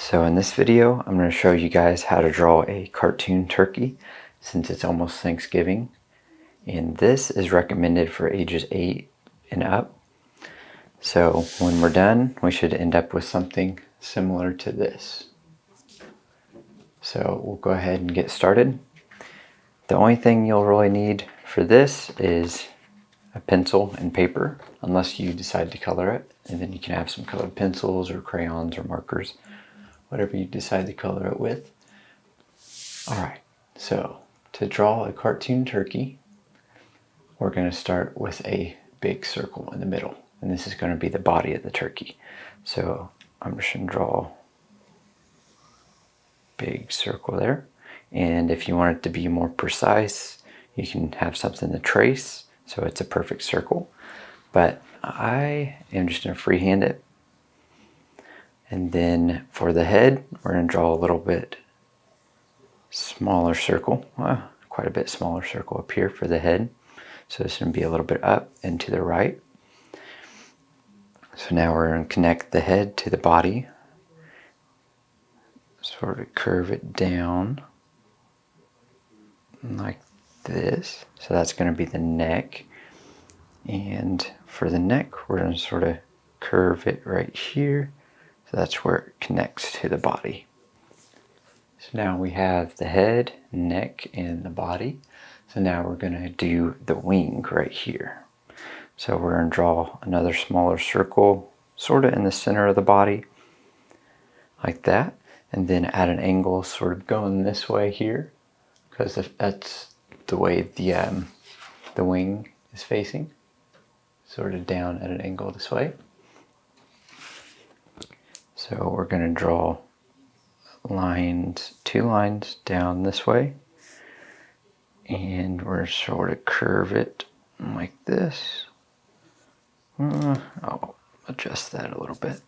So in this video, I'm going to show you guys how to draw a cartoon turkey since it's almost Thanksgiving. And this is recommended for ages 8 and up. So when we're done, we should end up with something similar to this. So we'll go ahead and get started. The only thing you'll really need for this is a pencil and paper, unless you decide to color it. And then you can have some colored pencils or crayons or markers, whatever you decide to color it with. Alright, so to draw a cartoon turkey, we're going to start with a big circle in the middle. And this is going to be the body of the turkey. So I'm just going to draw a big circle there. And if you want it to be more precise, you can have something to trace so it's a perfect circle. But I am just going to freehand it. And then for the head, we're going to draw a little bit smaller circle, quite a bit smaller circle up here for the head. So this is going to be a little bit up and to the right. So now we're going to connect the head to the body, sort of curve it down like this. So that's going to be the neck. And for the neck, we're going to sort of curve it right here. So that's where it connects to the body. So now we have the head, neck, and the body. So now we're going to do the wing right here. So we're going to draw another smaller circle, sort of in the center of the body, like that. And then at an angle, sort of going this way here, because that's the way the wing is facing, sort of down at an angle this way. So we're going to draw two lines down this way, and we're sort of curve it like this. I'll adjust that a little bit.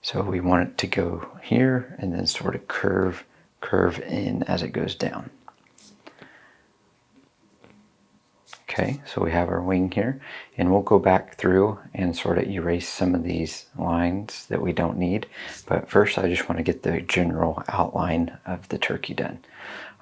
So we want it to go here and then sort of curve in as it goes down. Okay, so we have our wing here, and we'll go back through and sort of erase some of these lines that we don't need. But first, I just want to get the general outline of the turkey done.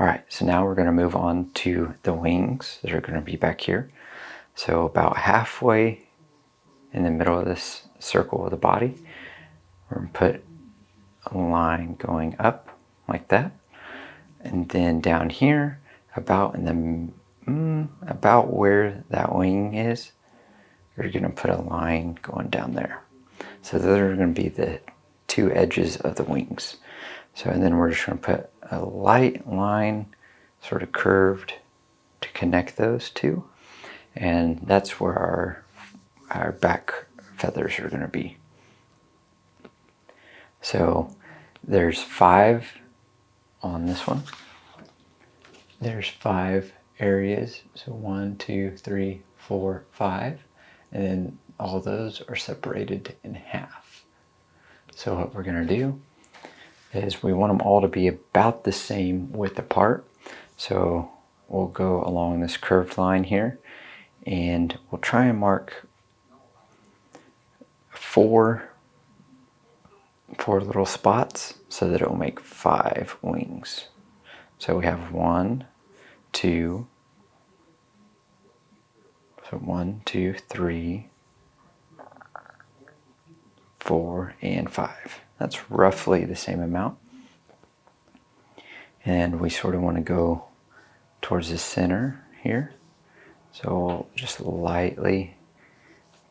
All right, so now we're going to move on to the wings that are going to be back here. So about halfway in the middle of this circle of the body, we're going to put a line going up like that. And then down here, about where that wing is, you're going to put a line going down there. So those are going to be the two edges of the wings. So and then we're just going to put a light line sort of curved to connect those two. And that's where our back feathers are going to be. So there's 5 on this one. There's 5 areas. So 1, 2, 3, 4, 5. And then all those are separated in half. So what we're going to do is we want them all to be about the same width apart. So we'll go along this curved line here, and we'll try and mark 4 little spots so that it will make 5 wings. So we have 1, 2, so 1, 2, 3, 4, and 5. That's roughly the same amount. And we sort of want to go towards the center here. So we'll just lightly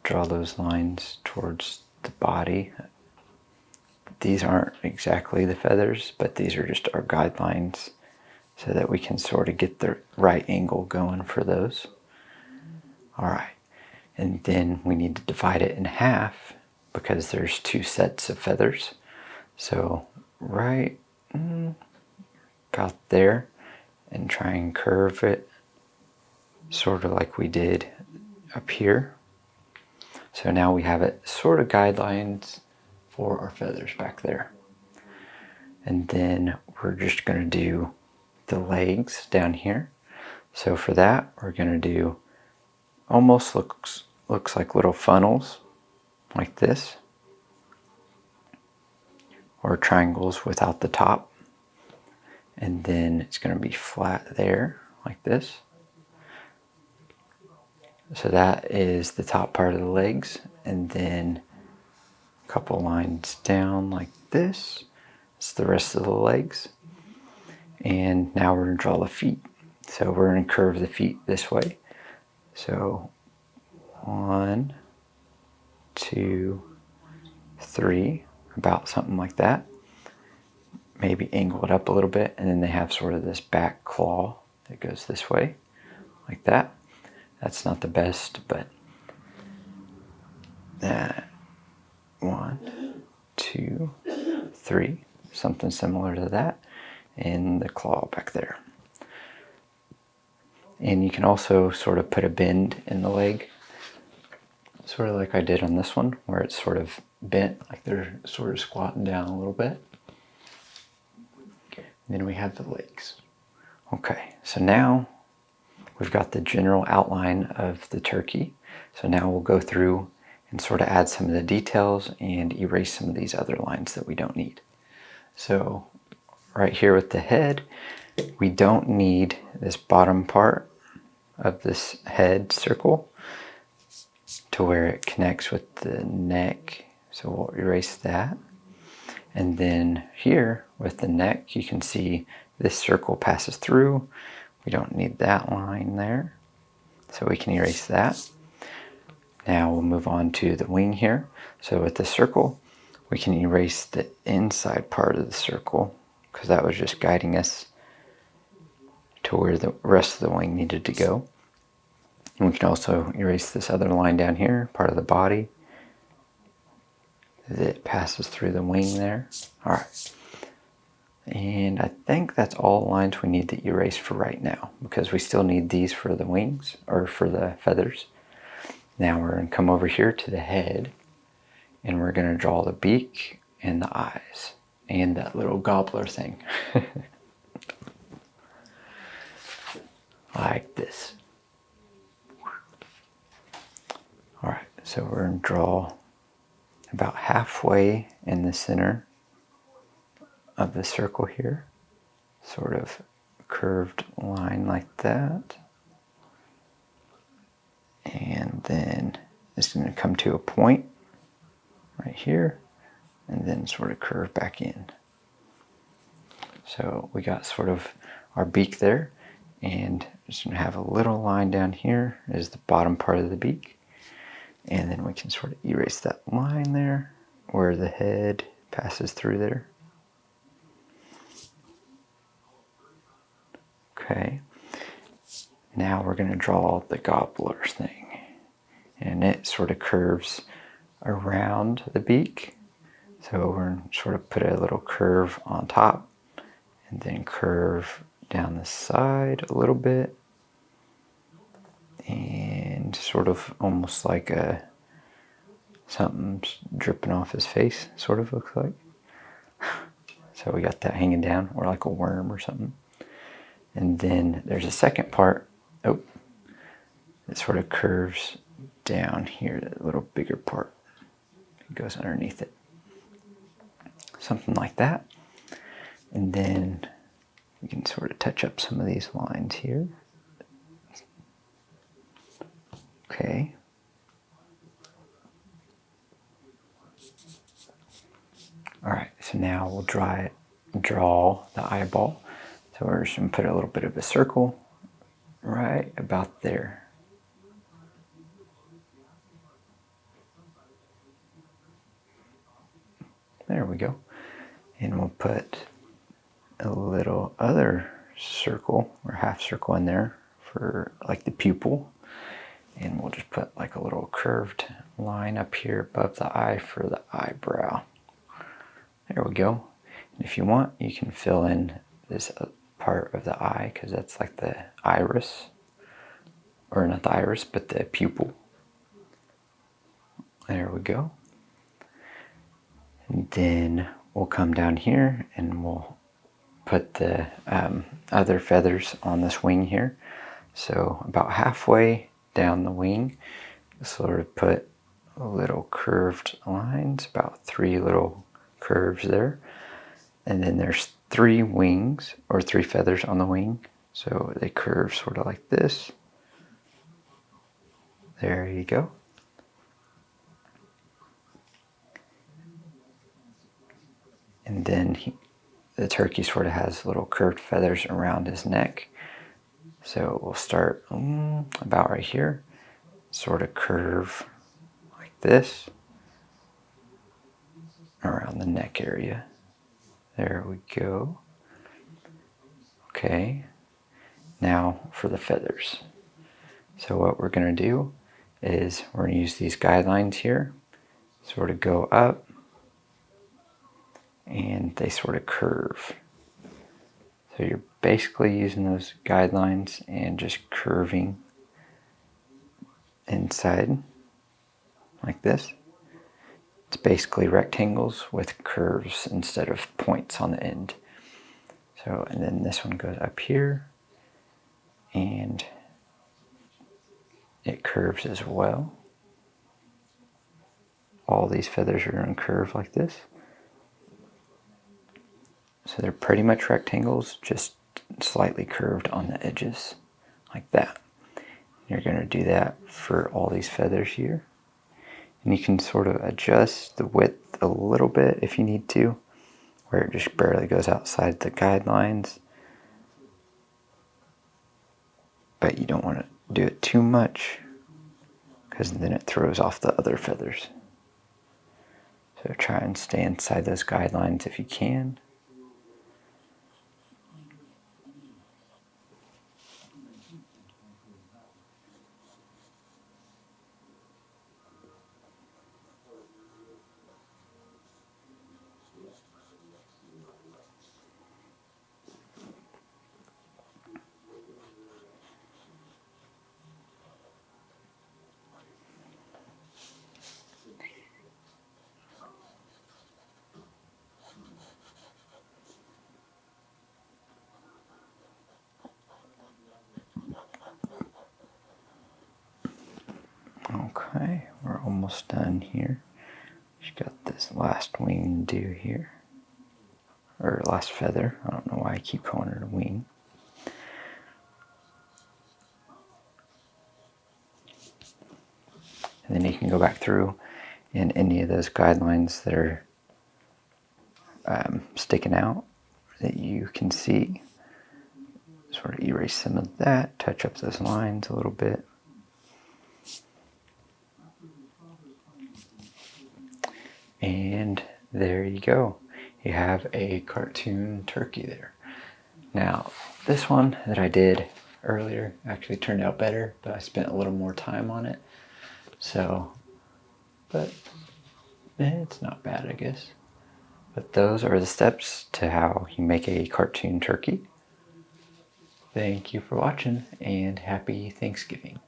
draw those lines towards the body. These aren't exactly the feathers, but these are just our guidelines so that we can sort of get the right angle going for those. All right, and then we need to divide it in half because there's 2 sets of feathers. So right about there, and try and curve it sort of like we did up here. So now we have it sort of guidelines for our feathers back there. And then we're just going to do the legs down here. So for that, we're going to do almost looks like little funnels like this. or triangles without the top. And then it's going to be flat there, like this. So that is the top part of the legs. And then a couple lines down like this. It's the rest of the legs. And now we're going to draw the feet. So we're going to curve the feet this way. So 1, 2, 3, about something like that. Maybe angle it up a little bit, and then they have sort of this back claw that goes this way, like that. That's not the best, but 1, 2, 3, something similar to that, and the claw back there. And you can also sort of put a bend in the leg, sort of like I did on this one, where it's sort of bent, like they're sort of squatting down a little bit. And then we have the legs. Okay, so now we've got the general outline of the turkey. So now we'll go through and sort of add some of the details and erase some of these other lines that we don't need. So right here with the head, we don't need this bottom part of this head circle to where it connects with the neck. So we'll erase that. And then here with the neck, you can see this circle passes through. We don't need that line there, so we can erase that. Now we'll move on to the wing here. So with the circle, we can erase the inside part of the circle because that was just guiding us to where the rest of the wing needed to go. And we can also erase this other line down here, part of the body that passes through the wing there. All right. And I think that's all the lines we need to erase for right now, because we still need these for the wings, or for the feathers. Now we're going to come over here to the head, and we're going to draw the beak and the eyes, and that little gobbler thing. Like this. All right, so we're going to draw about halfway in the center of the circle here, sort of curved line like that. And then it's going to come to a point right here, and then sort of curve back in. So we got sort of our beak there, and just going to have a little line down here is the bottom part of the beak. And then we can sort of erase that line there where the head passes through there. Okay, now we're going to draw the gobbler thing, and it sort of curves around the beak. So we're going to sort of put a little curve on top and then curve down the side a little bit, and sort of almost like something's dripping off his face, sort of looks like. So we got that hanging down, or like a worm or something. And then there's a second part, it sort of curves down here, that little bigger part. It goes underneath it. Something like that. And then we can sort of touch up some of these lines here. Okay. All right, so now we'll draw the eyeball. So we're just going to put a little bit of a circle right about there. There we go. And we'll put a little other circle or half circle in there for like the pupil. And we'll just put like a little curved line up here above the eye for the eyebrow. There we go. And if you want, you can fill in this part of the eye, because that's like the iris, or not the iris, but the pupil. There we go. And then we'll come down here and we'll put the other feathers on this wing here. So about halfway down the wing, sort of put little curved lines, about 3 little curves there. And then there's 3 wings, or 3 feathers on the wing. So they curve sort of like this. There you go. And then the turkey sort of has little curved feathers around his neck. So we'll start about right here, sort of curve like this around the neck area. There we go. Okay, now for the feathers. So what we're going to do is we're going to use these guidelines here, sort of go up, and they sort of curve. So you're basically using those guidelines and just curving inside like this. It's basically rectangles with curves instead of points on the end. So, and then this one goes up here and it curves as well. All these feathers are going to curve like this. So they're pretty much rectangles, just slightly curved on the edges, like that. You're going to do that for all these feathers here. And you can sort of adjust the width a little bit if you need to, where it just barely goes outside the guidelines. But you don't want to do it too much, because then it throws off the other feathers. So try and stay inside those guidelines if you can. Okay, we're almost done here. Just got this last wing to do here. Or last feather. I don't know why I keep calling it a wing. And then you can go back through and any of those guidelines that are sticking out that you can see, sort of erase some of that, touch up those lines a little bit. And there you go. You have a cartoon turkey there. Now, this one that I did earlier actually turned out better, but I spent a little more time on it. So, but it's not bad, I guess. But those are the steps to how you make a cartoon turkey. Thank you for watching, and happy Thanksgiving.